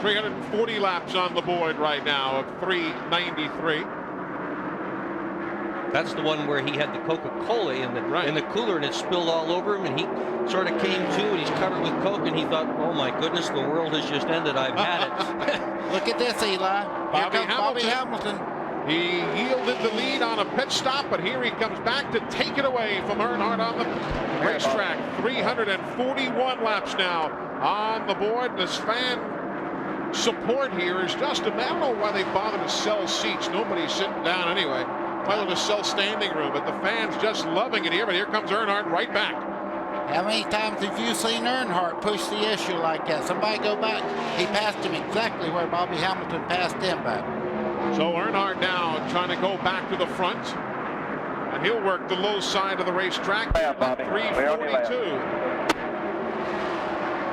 340 laps on the board right now of 393. That's the one where he had the Coca-Cola in the cooler and it spilled all over him, and he sort of came to and he's covered with Coke and he thought, oh my goodness, the world has just ended. I've had it. Look at this, Eli. Bobby Hamilton. He yielded the lead on a pit stop, but here he comes back to take it away from Earnhardt on the racetrack. 341 laps now on the board. This fan support here is just, I don't know why they bother to sell seats. Nobody's sitting down anyway. Why to sell standing room, but the fans just loving it here. But here comes Earnhardt right back. How many times have you seen Earnhardt push the issue like that? Somebody go back. He passed him exactly where Bobby Hamilton passed him back. So Earnhardt now trying to go back to the front, and he'll work the low side of the racetrack. 342.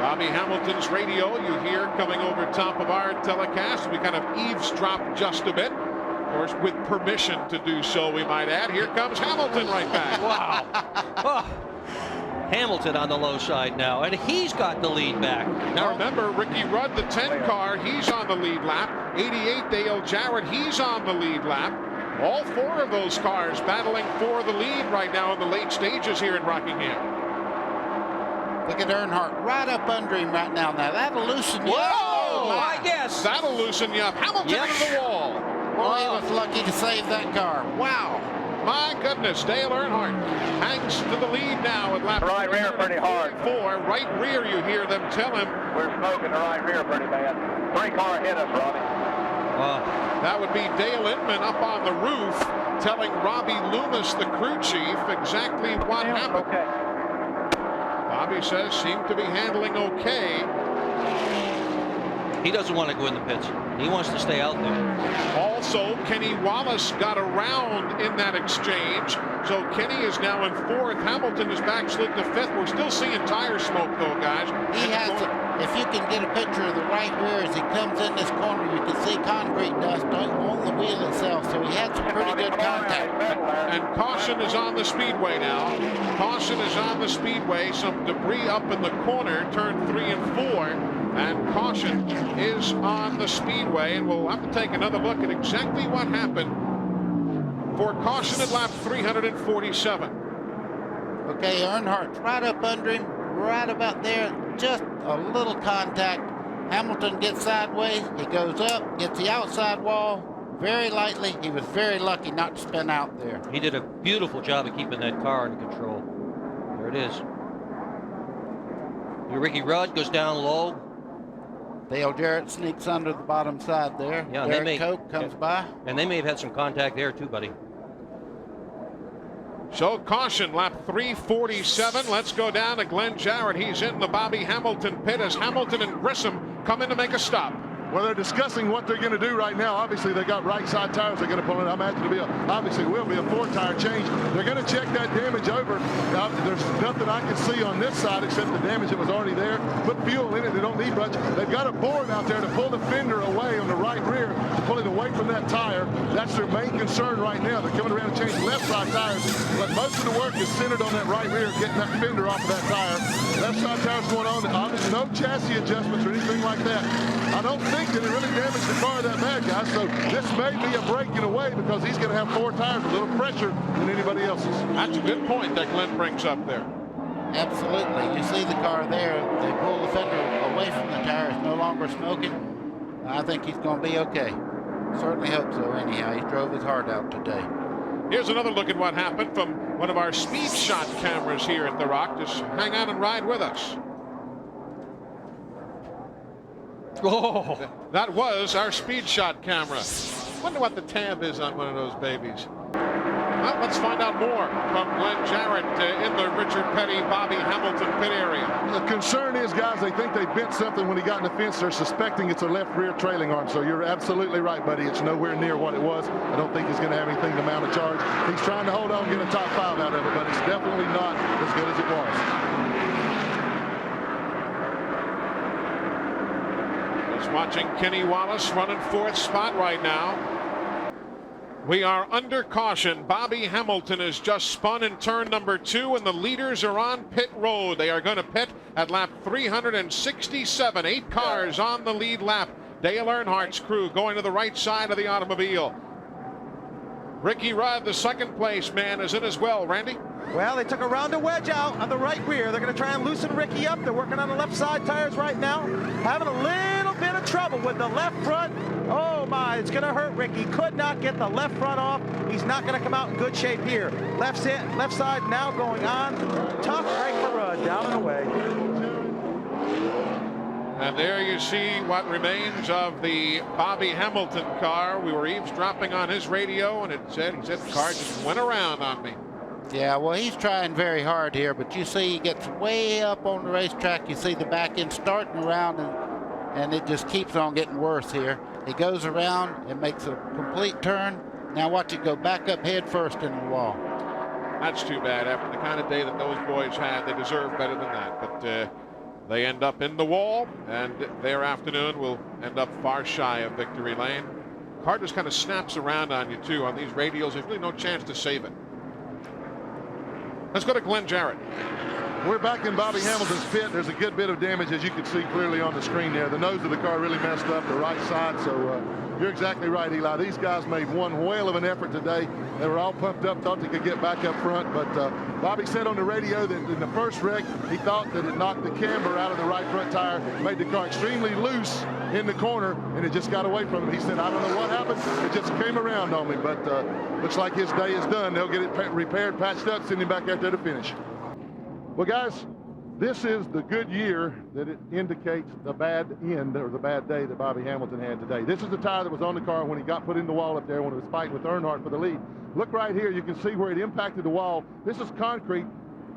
Bobby Hamilton's radio you hear coming over top of our telecast. We kind of eavesdrop just a bit. Of course, with permission to do so, we might add. Here comes Hamilton right back. Wow. Oh. Hamilton on the low side now, and he's got the lead back. Now remember, Ricky Rudd, the 10 car, he's on the lead lap. 88, Dale Jarrett, he's on the lead lap. All four of those cars battling for the lead right now in the late stages here in Rockingham. Look at Earnhardt right up under him right now. Now that'll loosen you up. Whoa! I guess. That'll loosen you up. Hamilton into the wall. Well, he was lucky to save that car. Wow. My goodness, Dale Earnhardt hangs to the lead now at lap right rear pretty hard. 4. Right rear, you hear them tell him. We're smoking the right rear pretty bad. 3 car hit us, Robbie. That would be Dale Inman up on the roof telling Robbie Loomis, the crew chief, exactly what happened. Okay. Bobby says seemed to be handling okay. He doesn't want to go in the pits. He wants to stay out there. Also, Kenny Wallace got around in that exchange. So Kenny is now in 4th. Hamilton is backslid to 5th. We're still seeing tire smoke, though, guys. He has to, if you can get a picture of the right rear as he comes in this corner, you can see concrete dust on the wheel itself. So he had some pretty good contact. And caution is on the speedway now. Caution is on the speedway. Some debris up in the corner, turn 3 and 4. And caution is on the speedway, and we'll have to take another look at exactly what happened for caution at lap 347. Okay, Earnhardt's right up under him, right about there, just a little contact. Hamilton gets sideways, he goes up, gets the outside wall very lightly. He was very lucky not to spin out there. He did a beautiful job of keeping that car under control. There it is. Ricky Rudd goes down low. Dale Jarrett sneaks under the bottom side there. Yeah, Derek Cope comes by. And they may have had some contact there too, buddy. So caution, lap 347. Let's go down to Glenn Jarrett. He's in the Bobby Hamilton pit as Hamilton and Grissom come in to make a stop. Well, they're discussing what they're going to do right now. Obviously, they got right side tires they're going to pull in. I imagine it'll be obviously will be a 4-tire change. They're going to check that damage over. There's nothing I can see on this side except the damage that was already there. Put fuel in it. They don't need much. They've got a board out there to pull the fender away on the right rear, to pull it away from that tire. That's their main concern right now. They're coming around to change left side tires, but most of the work is centered on that right rear, getting that fender off of that tire. Left side tire's going on. Obviously, no chassis adjustments or anything like that. I don't think that it really damaged the car that bad, guys. So this may be a breaking away because he's going to have 4 tires, a little fresher than anybody else's. That's a good point that Glenn brings up there. Absolutely. You see the car there. They pull the fender away from the tire. It's no longer smoking. I think he's going to be okay. Certainly hope so anyhow. He drove his heart out today. Here's another look at what happened from one of our speed shot cameras here at The Rock. Just hang on and ride with us. Oh, that was our speed shot camera. Wonder what the tab is on one of those babies. Well, let's find out more from Glenn Jarrett in the Richard Petty Bobby Hamilton pit area. The concern is, guys, they think they bent something when he got in the fence. They're suspecting it's a left rear trailing arm. So you're absolutely right, buddy. It's nowhere near what it was. I don't think he's going to have anything to mount a charge. He's trying to hold on and get a top 5 out of it, but it's definitely not as good as it was. Watching Kenny Wallace running 4th spot right now. We are under caution. Bobby Hamilton has just spun in turn number 2, and the leaders are on pit road. They are going to pit at lap 367. 8 cars on the lead lap. Dale Earnhardt's crew going to the right side of the automobile. Ricky Rudd, the second place man, is in as well. Randy? Well, they took a rounder wedge out on the right rear. They're going to try and loosen Ricky up. They're working on the left side tires right now. Having a little bit of trouble with the left front. Oh my, it's going to hurt Ricky. Could not get the left front off. He's not going to come out in good shape here. Left side now going on. Tough break for Rudd, down and away. And there you see what remains of the Bobby Hamilton car. We were eavesdropping on his radio, and he said the car just went around on me. Yeah, well, he's trying very hard here, but you see he gets way up on the racetrack. You see the back end starting around, and it just keeps on getting worse here. He goes around and makes a complete turn. Now watch it go back up head first into the wall. That's too bad. After the kind of day that those boys had, they deserve better than that. But they end up in the wall, and their afternoon will end up far shy of victory lane. Car just kind of snaps around on you, too. On these radials, there's really no chance to save it. Let's go to Glenn Jarrett. We're back in Bobby Hamilton's pit. There's a good bit of damage, as you can see clearly on the screen there. The nose of the car really messed up, the right side. So you're exactly right, Eli. These guys made one whale of an effort today. They were all pumped up, thought they could get back up front. But Bobby said on the radio that in the first wreck, he thought that it knocked the camber out of the right front tire, made the car extremely loose in the corner, and it just got away from him. He said, I don't know what happened. It just came around on me. But looks like his day is done. They'll get it repaired, patched up, send him back out there to finish. Well, guys, this is the good year that it indicates the bad end or the bad day that Bobby Hamilton had today. This is the tire that was on the car when he got put in the wall up there when it was fighting with Earnhardt for the lead. Look right here. You can see where it impacted the wall. This is concrete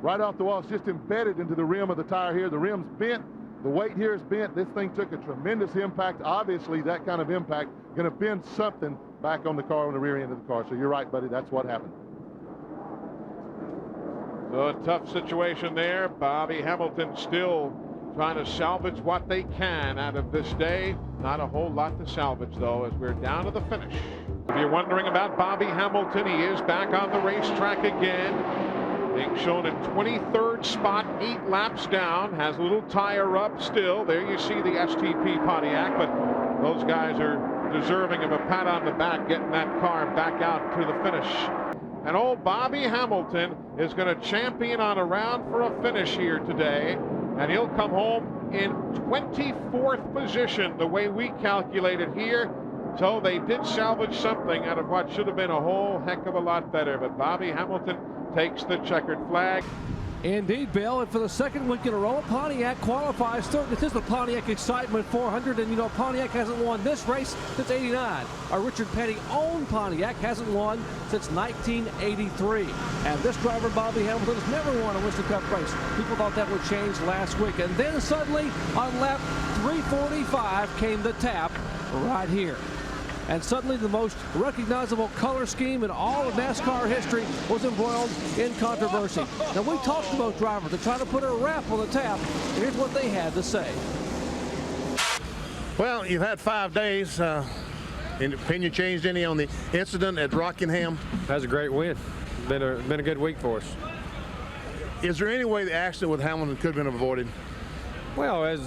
right off the wall. It's just embedded into the rim of the tire here. The rim's bent. The weight here is bent. This thing took a tremendous impact. Obviously, that kind of impact going to bend something back on the car on the rear end of the car. So you're right, buddy. That's what happened. So a tough situation there. Bobby Hamilton still trying to salvage what they can out of this day. Not a whole lot to salvage, though, as we're down to the finish. If you're wondering about Bobby Hamilton, he is back on the racetrack again. Being shown in 23rd spot, 8 laps down. Has a little tire up still. There you see the STP Pontiac, but those guys are deserving of a pat on the back, getting that car back out to the finish. And old Bobby Hamilton is going to champion on a round for a finish here today. And he'll come home in 24th position, the way we calculated here. So they did salvage something out of what should have been a whole heck of a lot better. But Bobby Hamilton takes the checkered flag. Indeed, Bill, and for the second week in a row, Pontiac qualifies third. This is the Pontiac Excitement 400, and you know Pontiac hasn't won this race since '89. Our Richard Petty-owned Pontiac hasn't won since 1983. And this driver, Bobby Hamilton, has never won a Winston Cup race. People thought that would change last week, and then suddenly on lap 345 came the tap right here. And suddenly the most recognizable color scheme in all of NASCAR history was embroiled in controversy. Now, we talked to both drivers to try to put a wrap on the tap, and here's what they had to say. Well, you've had 5 days. Any opinion changed any on the incident at Rockingham? That's a great win. Been a good week for us. Is there any way the accident with Hamilton could have been avoided? Well, as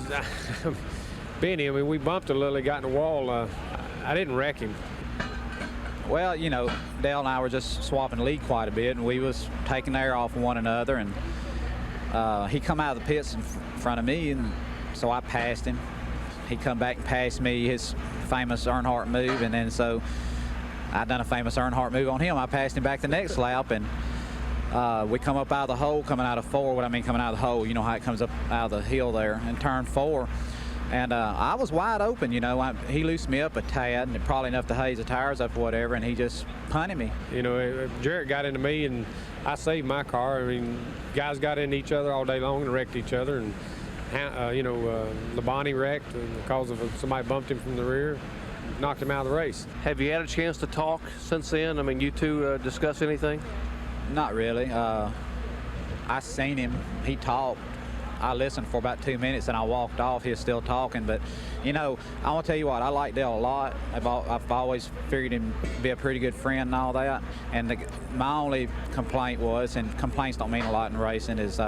Benny, I mean, we bumped a little, he got in the wall. I didn't wreck him. Well, you know, Dale and I were just swapping lead quite a bit, and we was taking air off of one another, and he come out of the pits in front of me, and so I passed him. He come back and passed me his famous Earnhardt move, and then so I done a famous Earnhardt move on him. I passed him back the next lap, and we come up out of the hole, coming out of 4. What I mean coming out of the hole, you know how it comes up out of the hill there, and turn 4. And I was wide open, you know. He loosened me up a tad, and probably enough to haze the tires up or whatever, and he just punted me. You know, Jarrett got into me, and I saved my car. I mean, guys got into each other all day long and wrecked each other. And, you know, Labonte wrecked because of somebody bumped him from the rear, knocked him out of the race. Have you had a chance to talk since then? I mean, you two discuss anything? Not really. I seen him. He talked. I listened for about 2 minutes and I walked off. He was still talking, but you know, I want to tell you what, I like Dale a lot. I've always figured him to be a pretty good friend and all that. And my only complaint was, and complaints don't mean a lot in racing, is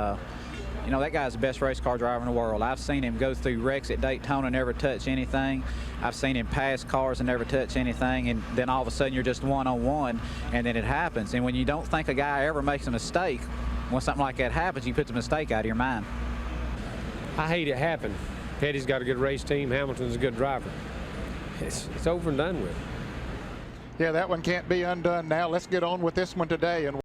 you know, that guy's the best race car driver in the world. I've seen him go through wrecks at Daytona and never touch anything. I've seen him pass cars and never touch anything, and then all of a sudden you're just one-on-one, and then it happens. And when you don't think a guy ever makes a mistake, when something like that happens, you put the mistake out of your mind. I hate it happen. Petty's got a good race team. Hamilton's a good driver. It's over and done with. Yeah, that one can't be undone now. Let's get on with this one today. And